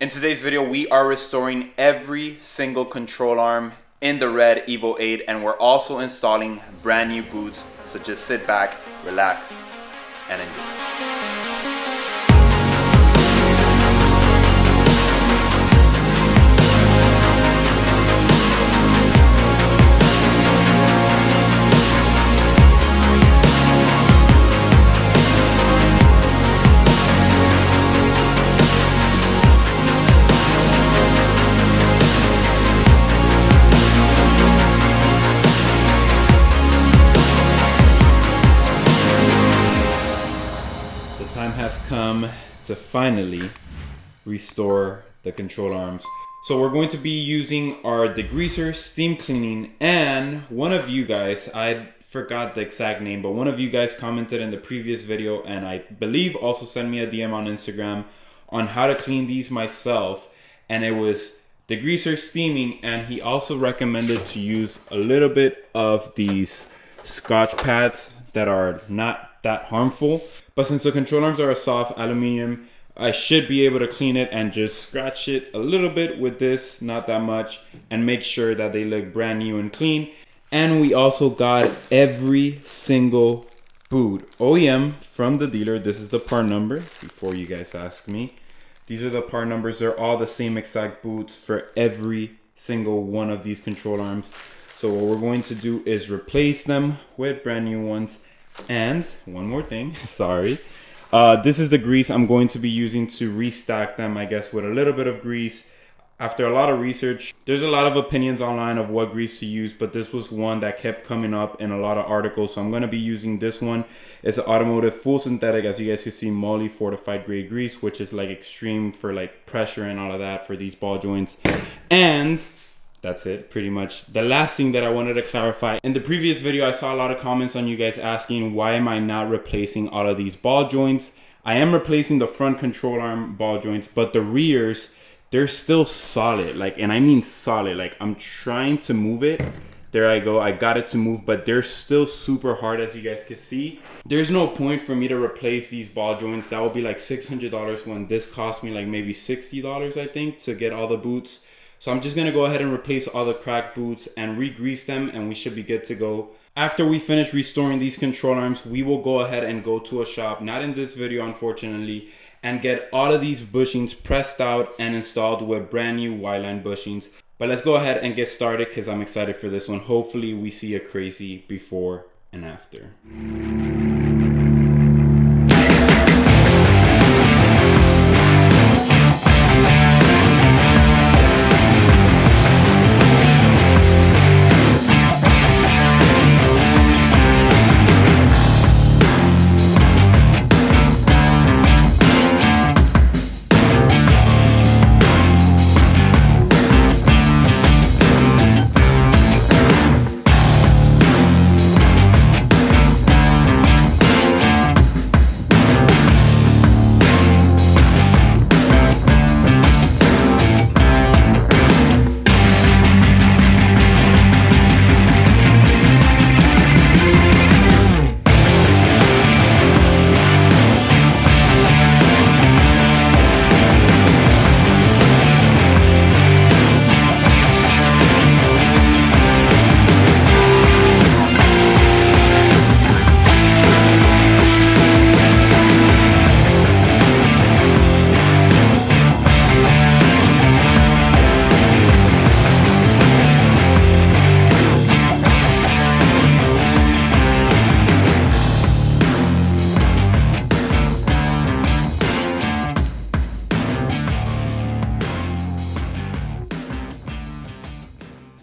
In today's video, we are restoring every single control arm in the red EVO 8, and we're also installing brand new boots. So just sit back, relax, and enjoy. Come to finally restore the control arms. So we're going to be using our degreaser, steam cleaning, and one of you guys, I forgot the exact name, but one of you guys commented in the previous video, and I believe also sent me a DM on Instagram on how to clean these myself, and it was degreaser, steaming, and he also recommended to use a little bit of these Scotch pads that are not that harmful. But since the control arms are a soft aluminum, I should be able to clean it and just scratch it a little bit with this, not that much, and make sure that they look brand new and clean. And we also got every single boot OEM from the dealer. This is the part number, before you guys ask me. These are the part numbers. They're all the same exact boots for every single one of these control arms. So what we're going to do is replace them with brand new ones. And one more thing, sorry, this is the grease I'm going to be using to restack them, I guess, with a little bit of grease. After a lot of research, there's a lot of opinions online of what grease to use, but this was one that kept coming up in a lot of articles, so I'm going to be using this one. It's an automotive full synthetic, as you guys can see, moly fortified grade grease, which is like extreme for like pressure and all of that for these ball joints. And that's it, pretty much. The last thing that I wanted to clarify, in the previous video I saw a lot of comments on you guys asking why am I not replacing all of these ball joints. I am replacing the front control arm ball joints, but the rears, they're still solid, like, and I mean solid. Like, I'm trying to move it, there I go, I got it to move, but they're still super hard, as you guys can see. There's no point for me to replace these ball joints. That would be like $600 when this cost me like maybe $60, I think, to get all the boots. So I'm just gonna go ahead and replace all the cracked boots and re-grease them, and we should be good to go. After we finish restoring these control arms, we will go ahead and go to a shop, not in this video unfortunately, and get all of these bushings pressed out and installed with brand new Y-line bushings. But let's go ahead and get started because I'm excited for this one. Hopefully we see a crazy before and after.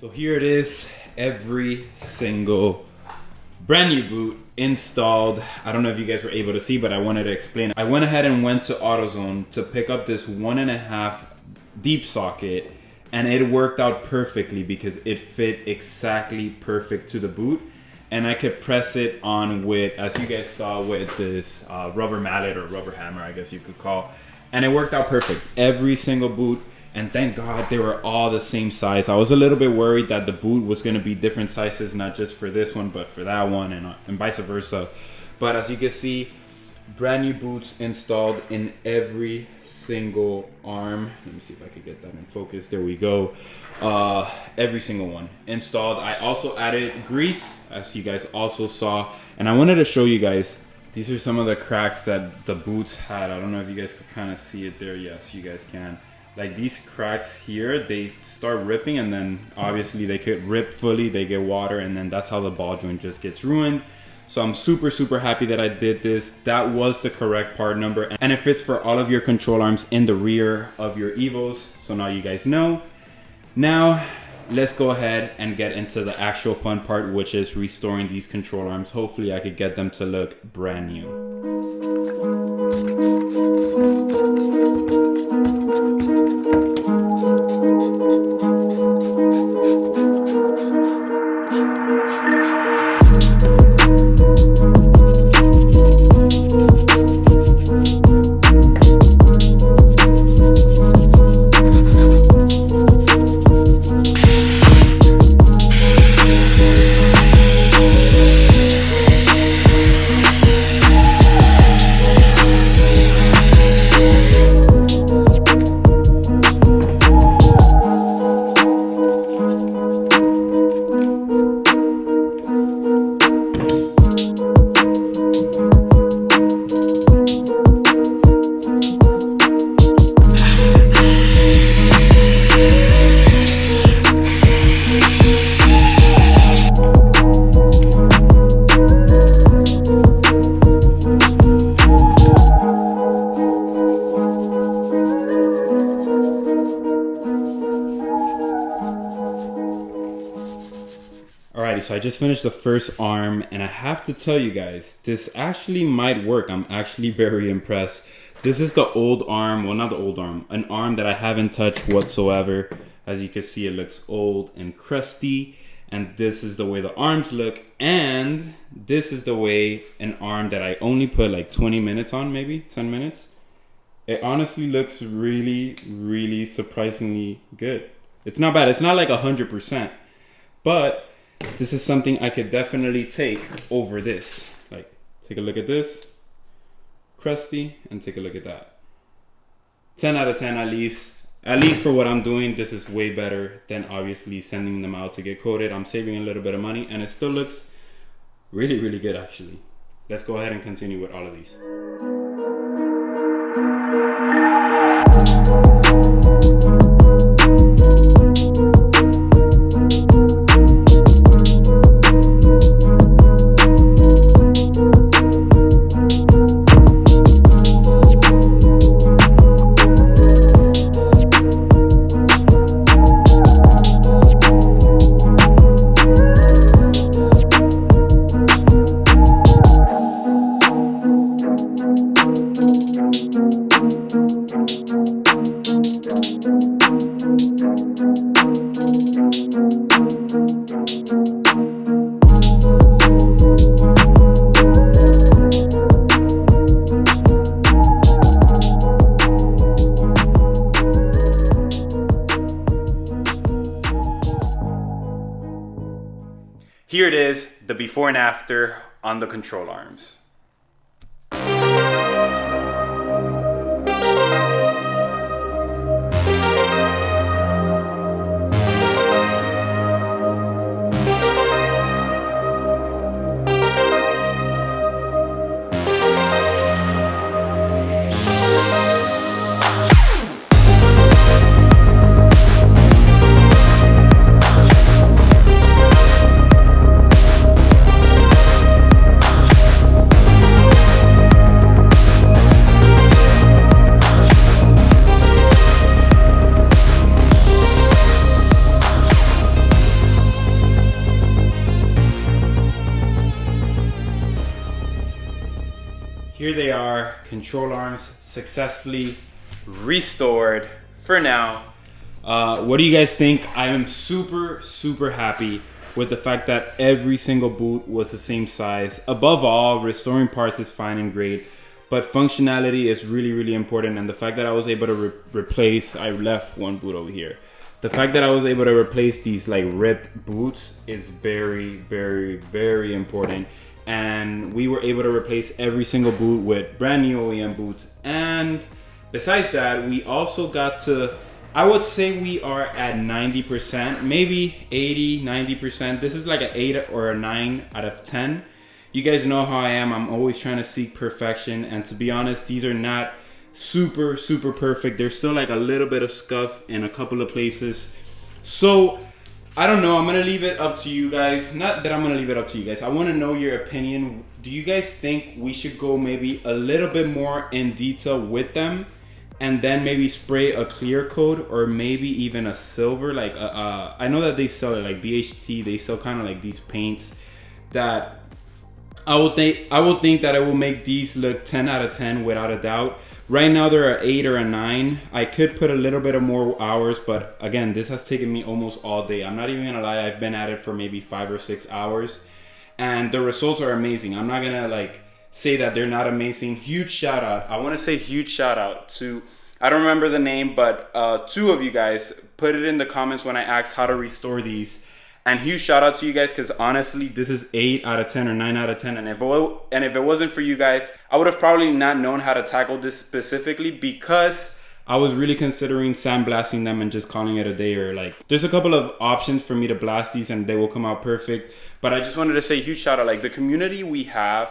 So here it is, every single brand new boot installed. I don't know if you guys were able to see, but I wanted to explain. I went ahead and went to AutoZone to pick up this 1.5 deep socket, and it worked out perfectly because it fit exactly perfect to the boot. And I could press it on with, as you guys saw, with this rubber mallet or rubber hammer, I guess you could call. And it worked out perfect, every single boot. And thank God they were all the same size. I was a little bit worried that the boot was going to be different sizes, not just for this one, but for that one, and vice versa. But as you can see, brand new boots installed in every single arm. Let me see if I could get that in focus. There we go. Every single one installed. I also added grease, as you guys also saw, and I wanted to show you guys, these are some of the cracks that the boots had. I don't know if you guys could kind of see it there. Yes, you guys can. Like these cracks here, they start ripping, and then obviously they could rip fully, they get water, and then that's how the ball joint just gets ruined. So I'm super happy that I did this. That was the correct part number, and it fits for all of your control arms in the rear of your EVOs. So now you guys know. Now let's go ahead and get into the actual fun part, which is restoring these control arms. Hopefully I could get them to look brand new. So I just finished the first arm, and I have to tell you guys, this actually might work. I'm actually very impressed. This is the old arm, well, not the old arm, an arm that I haven't touched whatsoever. As you can see, it looks old and crusty, and this is the way the arms look, and this is the way an arm that I only put like 20 minutes on, maybe 10 minutes. It honestly looks really surprisingly good. It's not bad. It's not like 100%, but this is something I could definitely take over this. Like, take a look at this, crusty, and take a look at that. 10 out of 10 at least. At least for what I'm doing, this is way better than obviously sending them out to get coated. I'm saving a little bit of money, and it still looks really good actually. Let's go ahead and continue with all of these. Here it is, the before and after on the control arms. Here they are, control arms successfully restored for now. What do you guys think? I am super happy with the fact that every single boot was the same size. Above all, restoring parts is fine and great, but functionality is really important. And the fact that I was able to replace, I left one boot over here. The fact that I was able to replace these like ripped boots is very important. and we were able to replace every single boot with brand new OEM boots. And besides that, we also got to, I would say we are at 90%, maybe 80, 90%. This is like an 8 or a 9 out of 10. You guys know how I am. I'm always trying to seek perfection, and to be honest, these are not super perfect. There's still like a little bit of scuff in a couple of places. So I don't know, I'm gonna leave it up to you guys. Not that I'm gonna leave it up to you guys, I want to know your opinion. Do you guys think we should go maybe a little bit more in detail with them, and then maybe spray a clear coat, or maybe even a silver? Like I know that they sell it, like BHT, they sell kind of like these paints that I would think that it will make these look 10 out of 10 without a doubt. Right now they're an 8 or a 9. I could put a little bit of more hours, but again, this has taken me almost all day. I'm not even gonna lie, I've been at it for maybe 5 or 6 hours, and the results are amazing. I'm not gonna like say that they're not amazing. Huge shout out. I wanna say huge shout out to, I don't remember the name, but 2 of you guys put it in the comments when I asked how to restore these. And huge shout out to you guys, because honestly, this is 8 out of 10 or 9 out of 10. And if it wasn't for you guys, I would have probably not known how to tackle this specifically, because I was really considering sandblasting them and just calling it a day. Or like, there's a couple of options for me to blast these and they will come out perfect. But I just wanted to say huge shout out, like the community we have.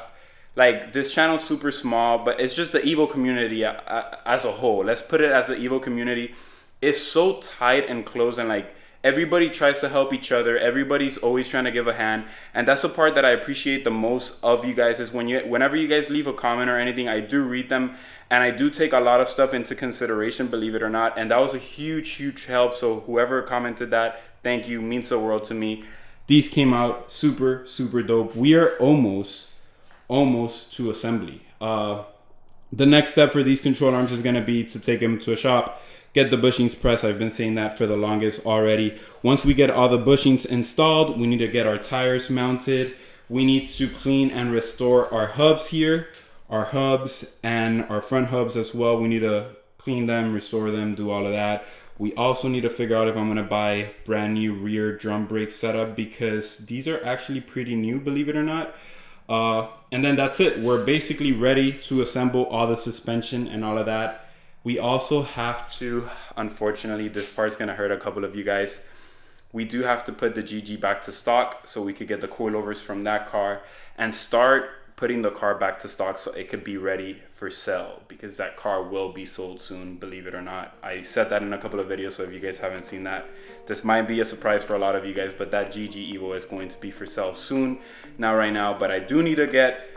Like, this channel's super small, but it's just the EVO community as a whole. Let's put it as the EVO community. It's so tight and close, and like, everybody tries to help each other. Everybody's always trying to give a hand. And that's the part that I appreciate the most of you guys, is whenever you guys leave a comment or anything, I do read them. And I do take a lot of stuff into consideration, believe it or not. And that was a huge help. So whoever commented that, thank you, means the world to me. These came out super dope. We are almost to assembly. The next step for these control arms is gonna be to take them to a shop, get the bushings pressed. I've been saying that for the longest already. Once we get all the bushings installed, we need to get our tires mounted. We need to clean and restore our hubs here, our hubs and our front hubs as well. We need to clean them, restore them, do all of that. We also need to figure out if I'm gonna buy brand new rear drum brake setup, because these are actually pretty new, believe it or not. And then that's it. We're basically ready to assemble all the suspension and all of that. We also have to, unfortunately, this part's gonna hurt a couple of you guys. We do have to put the GG back to stock so we could get the coilovers from that car and start putting the car back to stock so it could be ready for sale, because that car will be sold soon, believe it or not. I said that in a couple of videos, so if you guys haven't seen that, this might be a surprise for a lot of you guys, but that GG EVO is going to be for sale soon, not right now. But I do need to get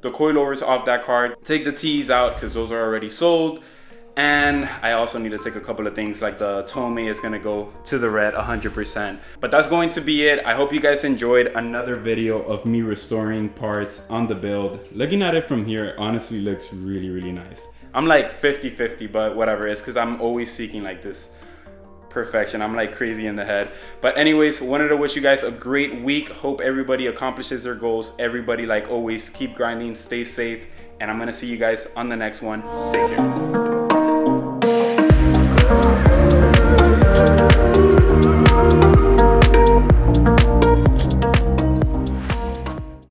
the coilovers off that car, take the T's out because those are already sold. And I also need to take a couple of things, like the Tome is gonna go to the red 100%. But that's going to be it. I hope you guys enjoyed another video of me restoring parts on the build. Looking at it from here, it honestly looks really nice. I'm like 50-50, but whatever. It's because I'm always seeking like this perfection. I'm like crazy in the head. But anyways, wanted to wish you guys a great week. Hope everybody accomplishes their goals. Everybody, like always, keep grinding, stay safe, and I'm gonna see you guys on the next one. Take care.